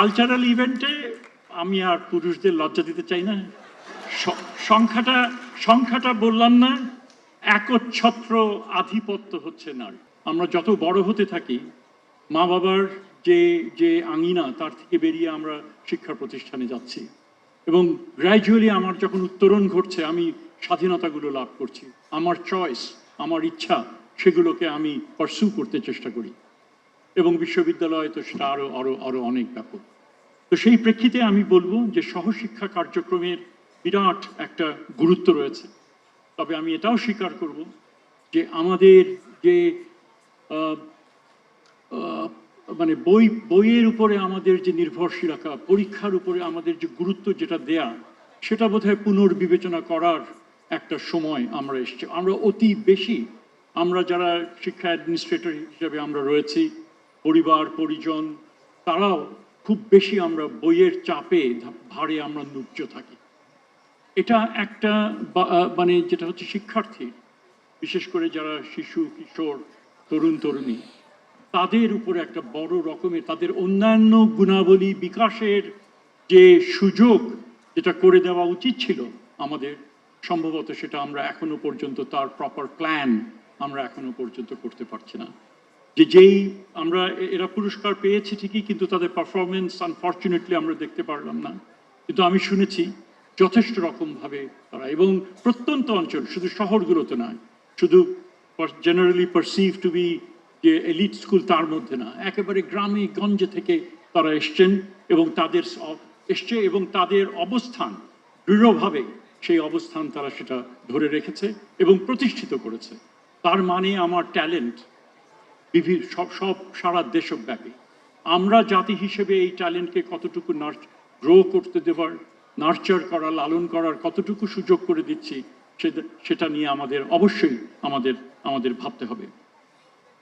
Cultural ইভেন্টে আমি আর পুরুষদের লজ্জা দিতে চাই না। সংখ্যাটা বললাম না, একচ্ছত্র আধিপত্য হচ্ছে নারী। আমরা যত বড় হতে থাকি, মা বাবার যে আঙিনা তার থেকে বেরিয়ে আমরা শিক্ষা প্রতিষ্ঠানে যাচ্ছি এবং গ্র্যাজুয়ালি আমার যখন উত্তরণ ঘটছে, আমি স্বাধীনতাগুলো লাভ করছি, আমার চয়েস, আমার ইচ্ছা, সেগুলোকে আমি পারসু করতে চেষ্টা করি এবং বিশ্ববিদ্যালয়ে তো সেটা আরো আরো আরো অনেক ব্যাপক। তো সেই প্রেক্ষিতে আমি বলবো যে সহশিক্ষা কার্যক্রমের বিরাট একটা গুরুত্ব রয়েছে। তবে আমি এটাও স্বীকার করব যে আমাদের যে মানে বইয়ের উপরে আমাদের যে নির্ভরশীলতা, পরীক্ষার উপরে আমাদের যে গুরুত্ব যেটা দেয়া, সেটা বোধহয় পুনর্বিবেচনা করার একটা সময় আমরা এসেছি। আমরা অতি বেশি, আমরা যারা শিক্ষা অ্যাডমিনিস্ট্রেটর হিসেবে আমরা রয়েছি, পরিবার পরিজন, তারাও খুব বেশি আমরা বইয়ের চাপে ভারে আমরা নুজ্জ থাকি। এটা একটা মানে যেটা হচ্ছে শিক্ষার্থী, বিশেষ করে যারা শিশু কিশোর তরুণ তরুণী, তাদের উপরে একটা বড় রকমের তাদের অন্যান্য গুণাবলী বিকাশের যে সুযোগ যেটা করে দেওয়া উচিত ছিল আমাদের, সম্ভবত সেটা আমরা এখনো পর্যন্ত তার প্রপার প্ল্যান আমরা এখনো পর্যন্ত করতে পারছি না। যেই আমরা এরা পুরস্কার পেয়েছে ঠিকই, কিন্তু তাদের পারফরমেন্স আনফর্চুনেটলি আমরা দেখতে পারলাম না। কিন্তু আমি শুনেছি যথেষ্ট রকমভাবে তারা, এবং প্রত্যন্ত অঞ্চল, শুধু শহরগুলোতে নয়, শুধু জেনারেলি পারসিভ টু বি যে এলিট স্কুল তার মধ্যে না, একেবারে গ্রামে গঞ্জে থেকে তারা এসছেন এবং তাদের অবস্থান দৃঢ়ভাবে, সেই অবস্থান তারা সেটা ধরে রেখেছে এবং প্রতিষ্ঠিত করেছে। তার মানে আমার ট্যালেন্ট সব সারা দেশব্যাপী। আমরা জাতি হিসেবে এই ট্যালেন্টকে কতটুকু গ্রো করতে দেবার, নার্চার করা, লালন করার কতটুকু সুযোগ করে দিচ্ছি, সেটা নিয়ে আমাদের অবশ্যই আমাদের ভাবতে হবে।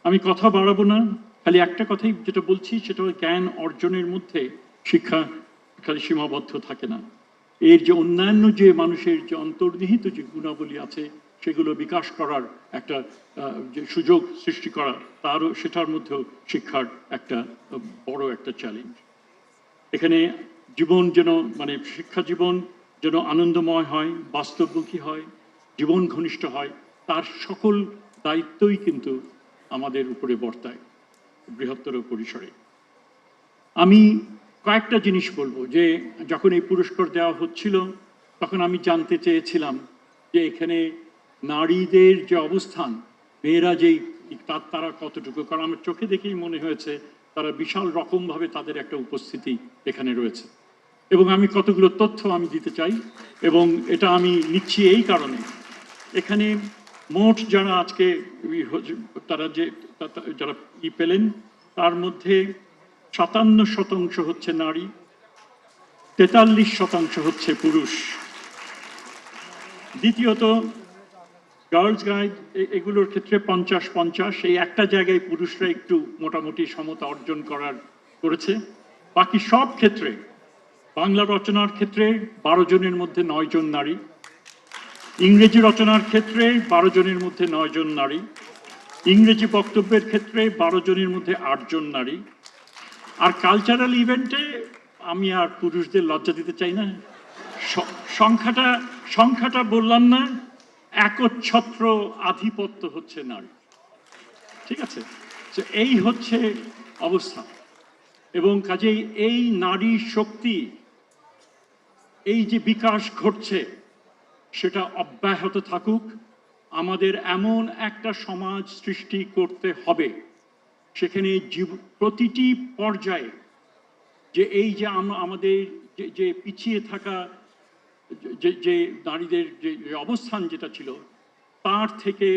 আমি কথা বাড়াবো না, খালি একটা কথাই যেটা বলছি, সেটা জ্ঞান অর্জনের মধ্যে শিক্ষা খালি সীমাবদ্ধ থাকে না। এর যে অন্যান্য যে মানুষের যে অন্তর্নিহিত যে গুণাবলী আছে, সেগুলো বিকাশ করার একটা যে সুযোগ সৃষ্টি করা, সেটার মধ্যেও শিক্ষার একটা বড় একটা চ্যালেঞ্জ। এখানে জীবন যেন, মানে শিক্ষা জীবন যেন আনন্দময় হয়, বাস্তবমুখী হয়, জীবন ঘনিষ্ঠ হয়, তার সকল দায়িত্বই কিন্তু আমাদের উপরে বর্তায় বৃহত্তর পরিসরে। আমি কয়েকটা জিনিস বলবো যে যখন এই পুরস্কার দেওয়া হচ্ছিল, তখন আমি জানতে চেয়েছিলাম যে এখানে নারীদের যে অবস্থান, মেয়েরা যেই তারা কতটুকু, কারণ আমার চোখে দেখেই মনে হয়েছে তারা বিশাল রকমভাবে তাদের একটা উপস্থিতি এখানে রয়েছে। এবং আমি কতগুলো তথ্য আমি দিতে চাই, এবং এটা আমি নিচ্ছি এই কারণে, এখানে মোট যারা আজকে যারা পেলেন, তার মধ্যে 57% হচ্ছে নারী, 43% হচ্ছে পুরুষ। দ্বিতীয়ত গার্লস গাইড এগুলোর ক্ষেত্রে 50-50, এই একটা জায়গায় পুরুষরা একটু মোটামুটি সমতা অর্জন করেছে। বাকি সব ক্ষেত্রে, বাংলা রচনার ক্ষেত্রে 12 জনের মধ্যে 9 জন নারী, ইংরেজি রচনার ক্ষেত্রে 12 জনের মধ্যে 9 জন নারী, ইংরেজি বক্তব্যের ক্ষেত্রে 12 জনের মধ্যে 8 জন নারী। আর কালচারাল ইভেন্টে আমি আর পুরুষদের লজ্জা দিতে চাই না। সংখ্যাটা বললাম না, একচ্ছত্র আধিপত্য হচ্ছে নারী। ঠিক আছে, তো এই হচ্ছে অবস্থা। এবং কাজেই এই নারী শক্তি, এই যে বিকাশ ঘটছে, সেটা অব্যাহত থাকুক। আমাদের এমন একটা সমাজ সৃষ্টি করতে হবে সেখানে প্রতিটি পর্যায়ে যে এই যে আমাদের যে পিছিয়ে থাকা যে নারীদের যে অবস্থান যেটা ছিল, তার থেকে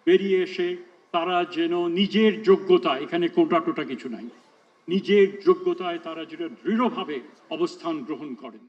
বেরিয়ে এসে তারা যেন নিজের যোগ্যতা, এখানে কোটা কিছু নাই, নিজের যোগ্যতায় তারা যেন দৃঢ়ভাবে অবস্থান গ্রহণ করেন।